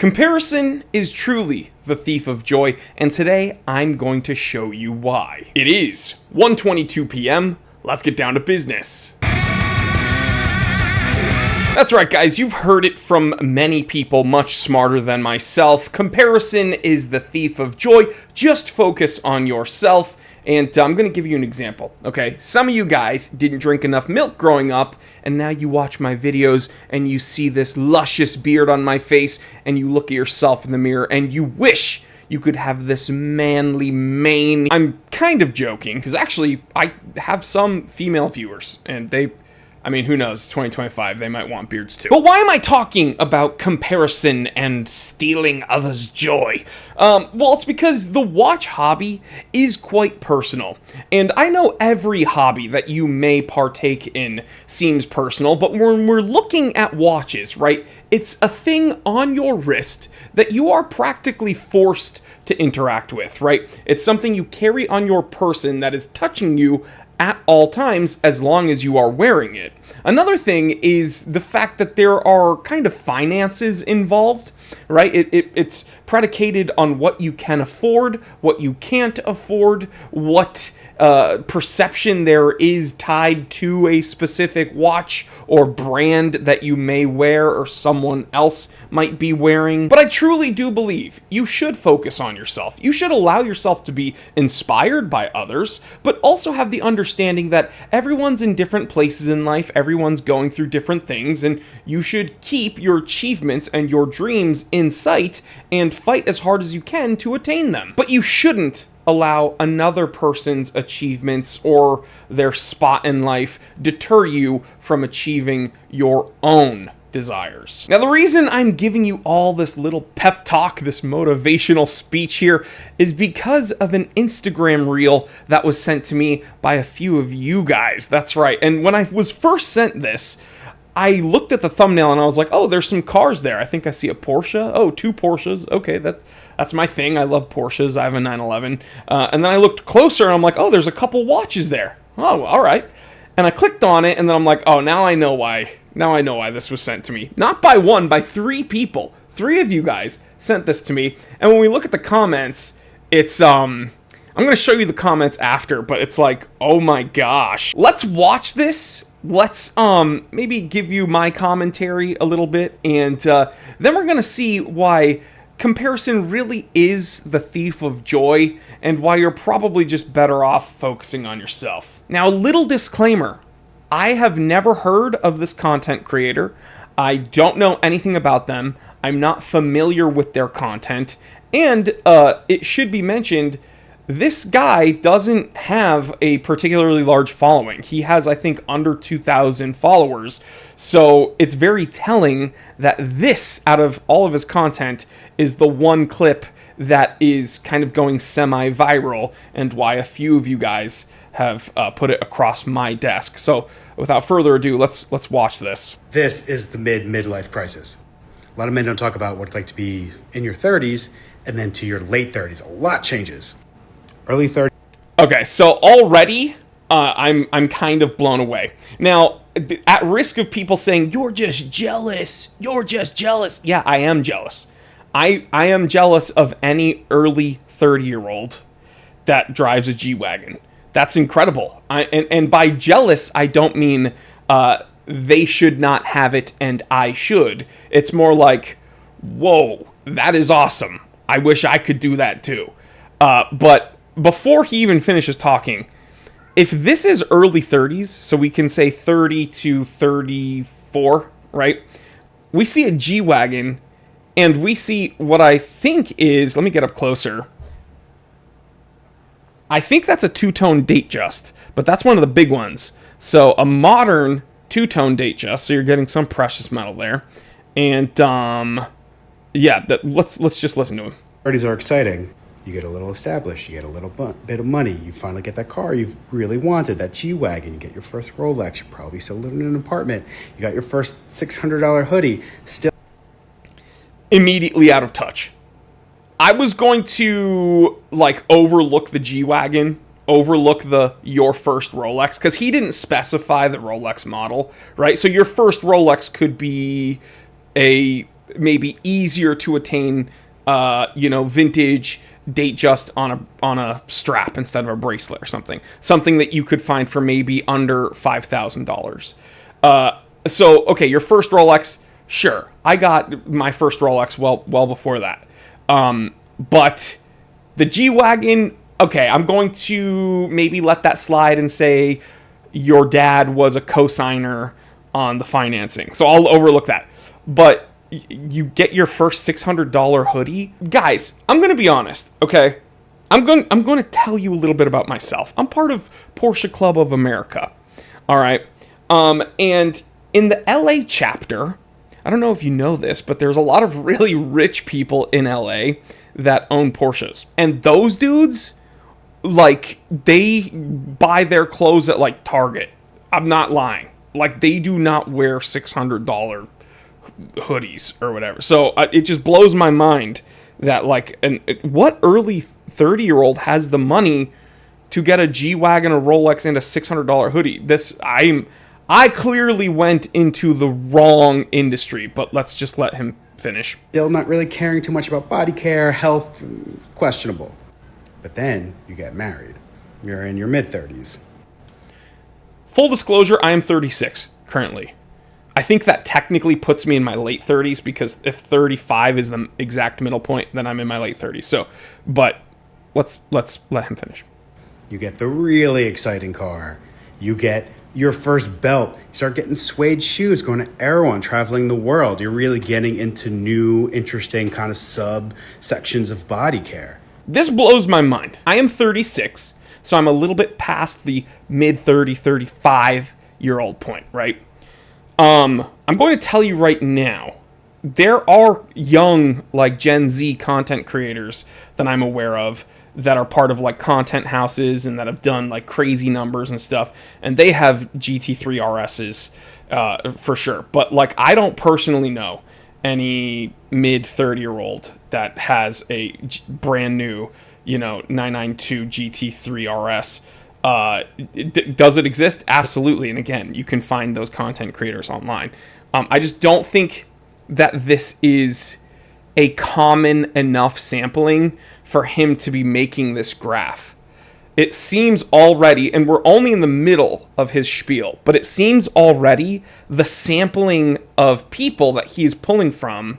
Comparison is truly the thief of joy, and today I'm going to show you why. It is 1:22 p.m. Let's get down to business. That's right, guys, you've heard it from many people much smarter than myself. Comparison is the thief of joy. Just focus on yourself. And I'm going to give you an example, okay? Some of you guys didn't drink enough milk growing up, and now you watch my videos and you see this luscious beard on my face, and you look at yourself in the mirror and you wish you could have this manly mane. I'm kind of joking, because actually I have some female viewers, and who knows, 2025, they might want beards too. But why am I talking about comparison and stealing others' joy? Well, it's because the watch hobby is quite personal. And I know every hobby that you may partake in seems personal, but when we're looking at watches, right, it's a thing on your wrist that you are practically forced to interact with, right? It's something you carry on your person that is touching you at all times as long as you are wearing it. Another thing is the fact that there are kind of finances involved, right? It's predicated on what you can afford, what you can't afford, what perception there is tied to a specific watch or brand that you may wear or someone else might be wearing. But I truly do believe you should focus on yourself. You should allow yourself to be inspired by others, but also have the understanding that everyone's in different places in life, everyone's going through different things, and you should keep your achievements and your dreams in sight and fight as hard as you can to attain them. But you shouldn't allow another person's achievements or their spot in life deter you from achieving your own desires. Now, the reason I'm giving you all this little pep talk, this motivational speech here, is because of an Instagram reel that was sent to me by a few of you guys. That's right. And when I was first sent this, I looked at the thumbnail and I was like, oh, there's some cars there. I think I see a Porsche. Oh, two Porsches. Okay, that's my thing. I love Porsches. I have a 911. And then I looked closer and I'm like, oh, there's a couple watches there. Oh, all right. And I clicked on it and then I'm like, oh, now I know why. Now I know why this was sent to me. Not by one, by three people. Three of you guys sent this to me. And when we look at the comments, it's, I'm going to show you the comments after, but it's like, oh my gosh. Let's watch this. Let's maybe give you my commentary a little bit, and then we're going to see why comparison really is the thief of joy, and why you're probably just better off focusing on yourself. Now, a little disclaimer. I have never heard of this content creator. I don't know anything about them. I'm not familiar with their content, and it should be mentioned, this guy doesn't have a particularly large following. He has, I think, under 2,000 followers. So it's very telling that this, out of all of his content, is the one clip that is kind of going semi-viral, and why a few of you guys have put it across my desk. So without further ado, let's watch this. This is the midlife crisis. A lot of men don't talk about what it's like to be in your 30s and then to your late 30s. A lot changes. Early 30s. Okay, so already I'm kind of blown away. Now, at risk of people saying, you're just jealous. Yeah, I am jealous. I am jealous of any early 30-year-old that drives a G-Wagon. That's incredible. And by jealous, I don't mean they should not have it and I should. It's more like, whoa, that is awesome. I wish I could do that too. But before he even finishes talking, if this is early 30s, so we can say 30 to 34, right? We see a G-Wagon, and we see what I think is, let me get up closer. I think that's a two-tone Datejust, but that's one of the big ones. So a modern two-tone Datejust, so you're getting some precious metal there. And yeah, let's just listen to him. 30s are exciting. You get a little established, you get a little bit of money, you finally get that car you've really wanted, that G-Wagon, you get your first Rolex, you're probably still living in an apartment, you got your first $600 hoodie, still immediately out of touch. I was going to, like, overlook the G-Wagon, overlook your first Rolex, because he didn't specify the Rolex model, right? So your first Rolex could be a maybe easier to attain, vintage date just on a strap instead of a bracelet or something that you could find for maybe under $5,000. So okay, your first Rolex, sure, I got my first Rolex well before that, but the G-Wagon, okay, I'm going to maybe let that slide and say your dad was a co-signer on the financing, so I'll overlook that. But you get your first $600 hoodie, guys. I'm going to be honest, okay? I'm going to tell you a little bit about myself. I'm part of Porsche Club of America, all right? And in the LA chapter, I don't know if you know this, but there's a lot of really rich people in LA that own Porsches, and those dudes, like, they buy their clothes at like Target. I'm not lying. Like, they do not wear $600 hoodies or whatever. So it just blows my mind that, like, what early 30-year-old has the money to get a G-Wagon, a Rolex, and a $600 hoodie? I clearly went into the wrong industry, but let's just let him finish. Still not really caring too much about body care, health, questionable. But then you get married. You're in your mid-30s. Full disclosure, I am 36 currently. I think that technically puts me in my late 30s, because if 35 is the exact middle point, then I'm in my late 30s. So, but let's let him finish. You get the really exciting car. You get your first belt. You start getting suede shoes, going to Erewhon, traveling the world. You're really getting into new, interesting kind of subsections of body care. This blows my mind. I am 36, so I'm a little bit past the mid-30, 35-year-old point, right? I'm going to tell you right now, there are young, like, Gen Z content creators that I'm aware of that are part of, like, content houses and that have done, like, crazy numbers and stuff, and they have GT3 RSs for sure. But, like, I don't personally know any mid-30-year-old that has a brand new, 992 GT3 RS. Does it exist? Absolutely. And again, you can find those content creators online. I just don't think that this is a common enough sampling for him to be making this graph. It seems already, and we're only in the middle of his spiel, but it seems already the sampling of people that he is pulling from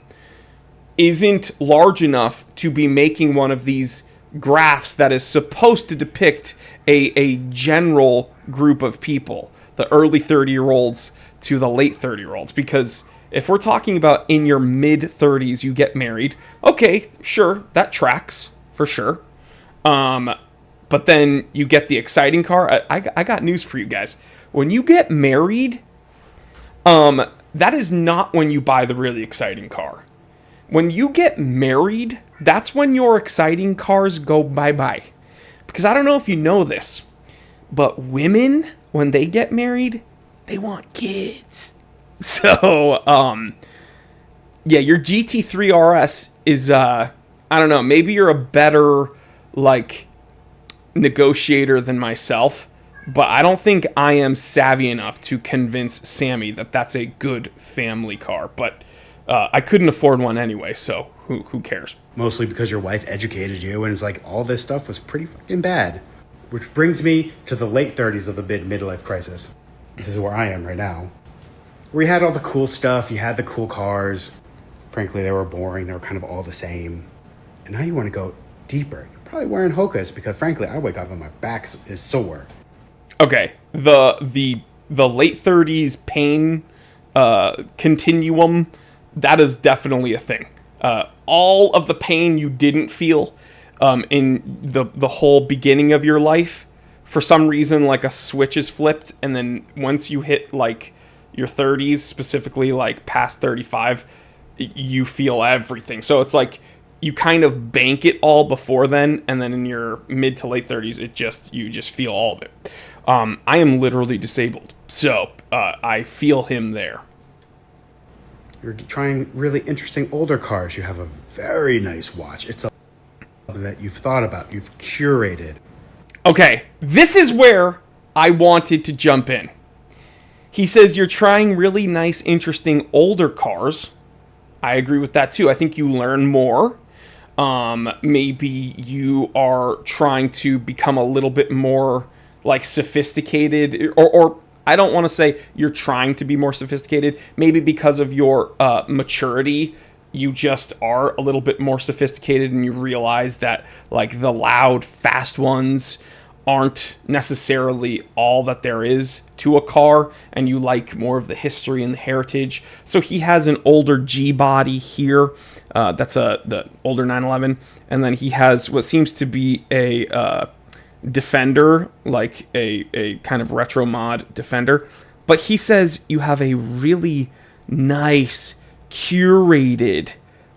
isn't large enough to be making one of these graphs that is supposed to depict a general group of people, the early 30-year-olds to the late 30-year-olds. Because if we're talking about in your mid-30s you get married, okay, sure, that tracks for sure. But then you get the exciting car. I got news for you guys. When you get married, that is not when you buy the really exciting car. When you get married, that's when your exciting cars go bye-bye. Because I don't know if you know this, but women, when they get married, they want kids. So, yeah, your GT3 RS is, I don't know, maybe you're a better, like, negotiator than myself, but I don't think I am savvy enough to convince Sammy that that's a good family car. But I couldn't afford one anyway, so who cares? Mostly because your wife educated you, and it's like all this stuff was pretty fucking bad. Which brings me to the late 30s of the midlife crisis. This is where I am right now. We had all the cool stuff, you had the cool cars. Frankly, they were boring, they were kind of all the same. And now you want to go deeper. You're probably wearing Hokas because, frankly, I wake up and my back is sore. Okay, the late 30s pain continuum, that is definitely a thing. All of the pain you didn't feel in the whole beginning of your life, for some reason, like, a switch is flipped, and then once you hit, like, your 30s, specifically, like, past 35, you feel everything. So it's like you kind of bank it all before then, and then in your mid to late 30s, you just feel all of it. I am literally disabled, so I feel him there. You're trying really interesting older cars. You have a very nice watch. It's something that you've thought about, you've curated. Okay, this is where I wanted to jump in. He says you're trying really nice, interesting older cars. I agree with that too. I think you learn more. Maybe you are trying to become a little bit more like sophisticated, or I don't want to say you're trying to be more sophisticated. Maybe because of your maturity, you just are a little bit more sophisticated, and you realize that like the loud, fast ones aren't necessarily all that there is to a car, and you like more of the history and the heritage. So he has an older G body here. That's the older 911, and then he has what seems to be a Defender, like a kind of retro mod Defender. But he says you have a really nice, curated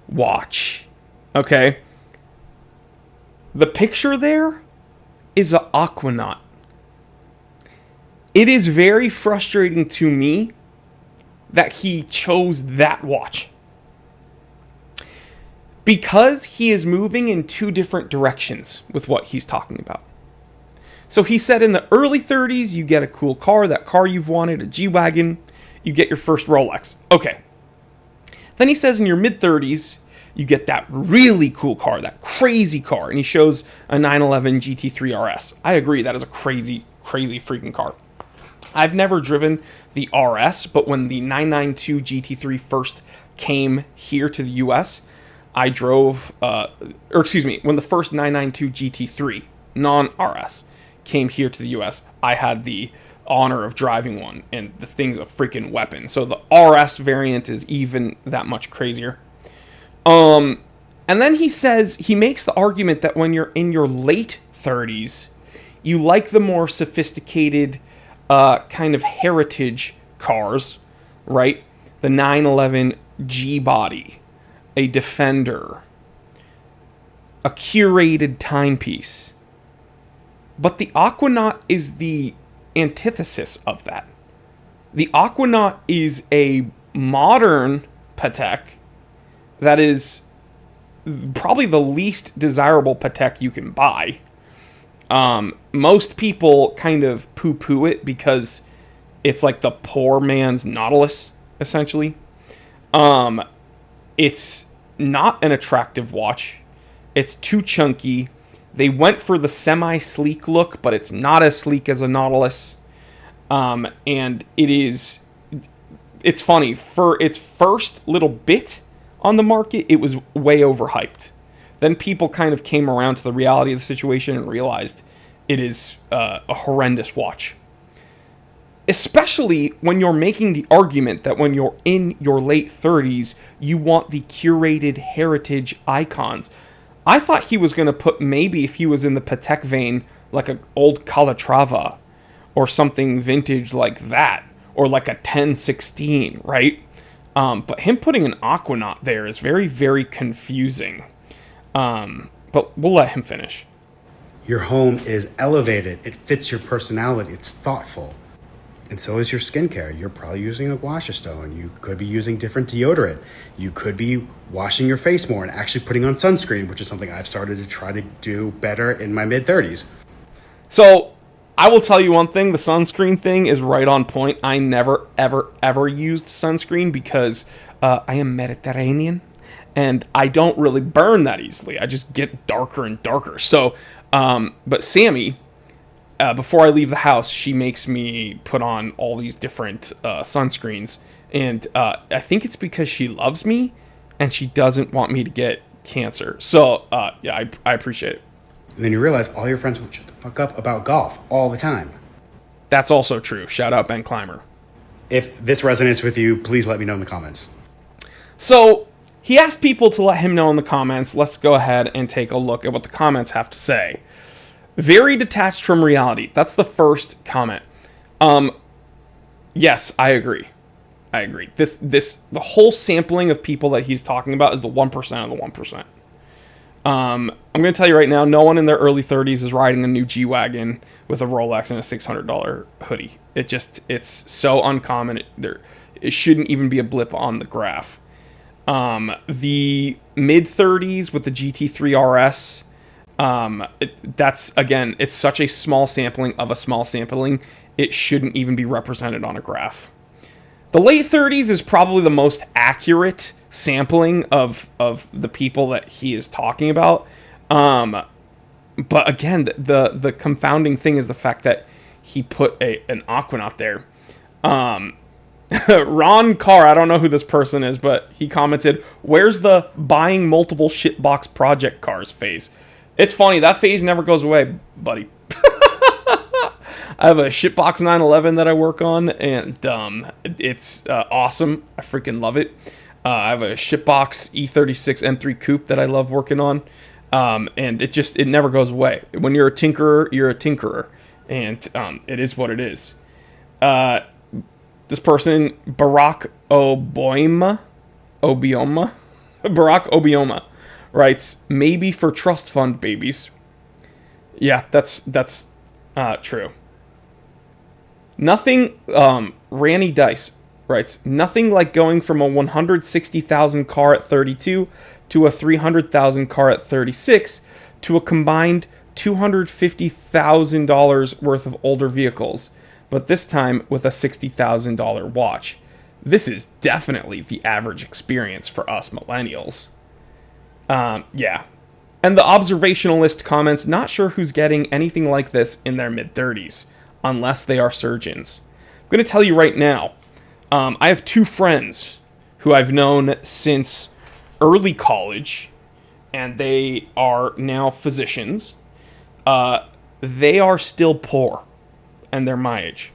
watch. Okay? The picture there is an Aquanaut. It is very frustrating to me that he chose that watch, because he is moving in two different directions with what he's talking about. So he said in the early 30s, you get a cool car, that car you've wanted, a G-Wagon, you get your first Rolex. Okay. Then he says in your mid-30s, you get that really cool car, that crazy car, and he shows a 911 GT3 RS. I agree, that is a crazy, crazy freaking car. I've never driven the RS, but when the 992 GT3 first came here to the US, I drove, when the first 992 GT3, non-RS, came here to the US, I had the honor of driving one, and the thing's a freaking weapon. So the RS variant is even that much crazier. And then he makes the argument that when you're in your late 30s, you like the more sophisticated kind of heritage cars, right? The 911 G body, a Defender, a curated timepiece. But the Aquanaut is the antithesis of that. The Aquanaut is a modern Patek that is probably the least desirable Patek you can buy. Most people kind of poo-poo it because it's like the poor man's Nautilus, essentially. It's not an attractive watch. It's too chunky. They went for the semi-sleek look, but it's not as sleek as a Nautilus. And it's funny, for its first little bit on the market, it was way overhyped. Then people kind of came around to the reality of the situation and realized it is a horrendous watch. Especially when you're making the argument that when you're in your late 30s, you want the curated heritage icons. I thought he was going to put, maybe if he was in the Patek vein, like an old Calatrava or something vintage like that, or like a 1016, right? But him putting an Aquanaut there is very, very confusing. But we'll let him finish. Your home is elevated. It fits your personality. It's thoughtful. And so is your skincare. You're probably using a Gua Sha Stone. You could be using different deodorant. You could be washing your face more and actually putting on sunscreen, which is something I've started to try to do better in my mid-30s. So I will tell you one thing. The sunscreen thing is right on point. I never, ever, ever used sunscreen because I am Mediterranean and I don't really burn that easily. I just get darker and darker. So, but Sammy, before I leave the house, she makes me put on all these different sunscreens. And I think it's because she loves me and she doesn't want me to get cancer. So, yeah, I appreciate it. And then you realize all your friends will shut the fuck up about golf all the time. That's also true. Shout out Ben Clymer. If this resonates with you, please let me know in the comments. So, he asked people to let him know in the comments. Let's go ahead and take a look at what the comments have to say. Very detached from reality. That's the first comment. Yes, I agree. The whole sampling of people that he's talking about is the 1% of the 1%. I'm going to tell you right now, no one in their early 30s is riding a new G-Wagon with a Rolex and a $600 hoodie. It's so uncommon. It shouldn't even be a blip on the graph. The mid-30s with the GT3 RS, that's, again, it's such a small sampling of a small sampling, it shouldn't even be represented on a graph. The late 30s is probably the most accurate sampling of the people that he is talking about. But again, the confounding thing is the fact that he put an Aquanaut there. Ron Carr, I don't know who this person is, but he commented, "Where's the buying multiple shitbox project cars phase?" It's funny, that phase never goes away, buddy. I have a shitbox 911 that I work on, and it's awesome. I freaking love it. I have a shitbox E36 M3 Coupe that I love working on, and it never goes away. When you're a tinkerer, you're a tinkerer, and it is what it is. This person, Barack Obioma, Barack Obioma, writes, "Maybe for trust fund babies." Yeah, that's true. Nothing, Ranny Dice writes, "Nothing like going from a 160,000 car at 32 to a 300,000 car at 36 to a combined $250,000 worth of older vehicles, but this time with a $60,000 watch. This is definitely the average experience for us millennials." Yeah. And the observationalist comments, "Not sure who's getting anything like this in their mid-30s, unless they are surgeons." I'm going to tell you right now, I have two friends who I've known since early college, and they are now physicians. They are still poor, and they're my age.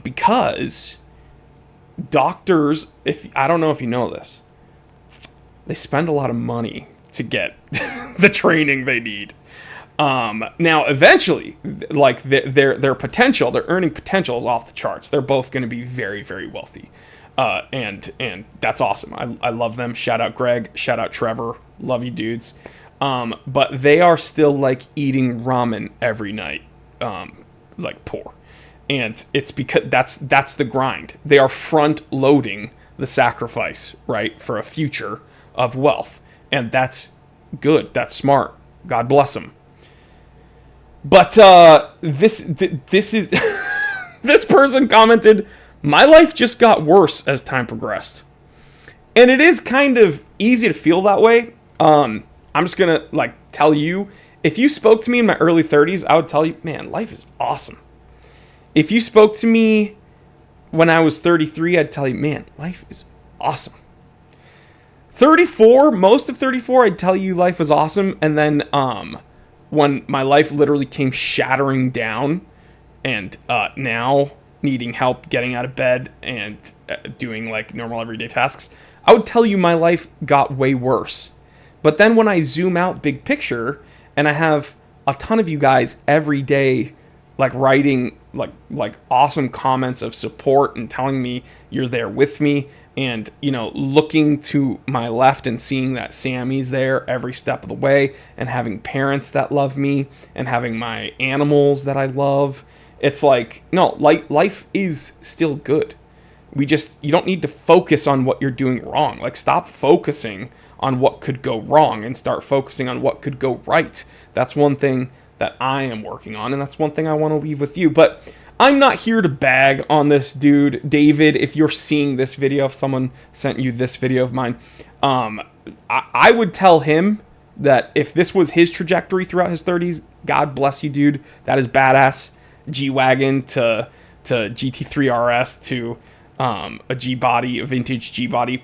Because doctors, I don't know if you know this, they spend a lot of money to get the training they need. Now, eventually, like their potential, their earning potential is off the charts. They're both going to be very, very wealthy, and that's awesome. I love them. Shout out Greg. Shout out Trevor. Love you, dudes. But they are still like eating ramen every night, like poor, and it's because that's the grind. They are front loading the sacrifice, right, for a future of wealth, and that's good. That's smart. God bless them. But this is this person commented, "My life just got worse as time progressed," and it is kind of easy to feel that way. I'm just gonna like tell you, if you spoke to me in my early 30s, I would tell you, man, life is awesome. If you spoke to me when I was 33, I'd tell you, man, life is awesome. 34, most of 34, I'd tell you life was awesome, and then when my life literally came shattering down, and now needing help getting out of bed and doing like normal everyday tasks, I would tell you my life got way worse. But then when I zoom out big picture, and I have a ton of you guys every day like writing like awesome comments of support and telling me you're there with me, and looking to my left and seeing that Sammy's there every step of the way, and having parents that love me, and having my animals that I love, it's like, no, life is still good. You don't need to focus on what you're doing wrong. Like, stop focusing on what could go wrong and start focusing on what could go right. That's one thing that I am working on, and that's one thing I want to leave with you. But I'm not here to bag on this dude. David, if you're seeing this video, if someone sent you this video of mine, I would tell him that if this was his trajectory throughout his 30s, God bless you, dude. That is badass. G-Wagon to GT3 RS to a G-Body, a vintage G-Body.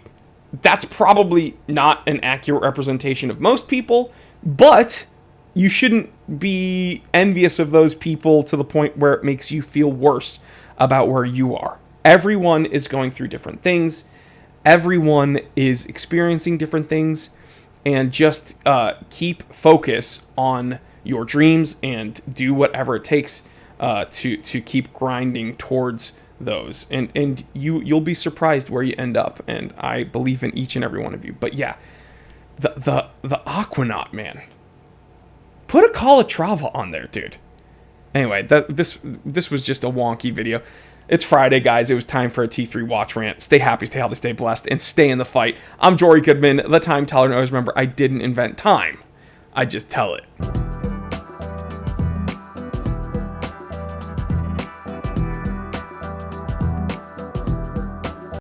That's probably not an accurate representation of most people, but you shouldn't be envious of those people to the point where it makes you feel worse about where you are. Everyone is going through different things. Everyone is experiencing different things. And just keep focus on your dreams and do whatever it takes to keep grinding towards those. And you'll be surprised where you end up. And I believe in each and every one of you. But yeah, the Aquanaut, man. Put a Calatrava on there, dude. Anyway, this was just a wonky video. It's Friday, guys. It was time for a T3 watch rant. Stay happy, stay healthy, stay blessed, and stay in the fight. I'm Jory Goodman, the time teller. And always remember, I didn't invent time. I just tell it.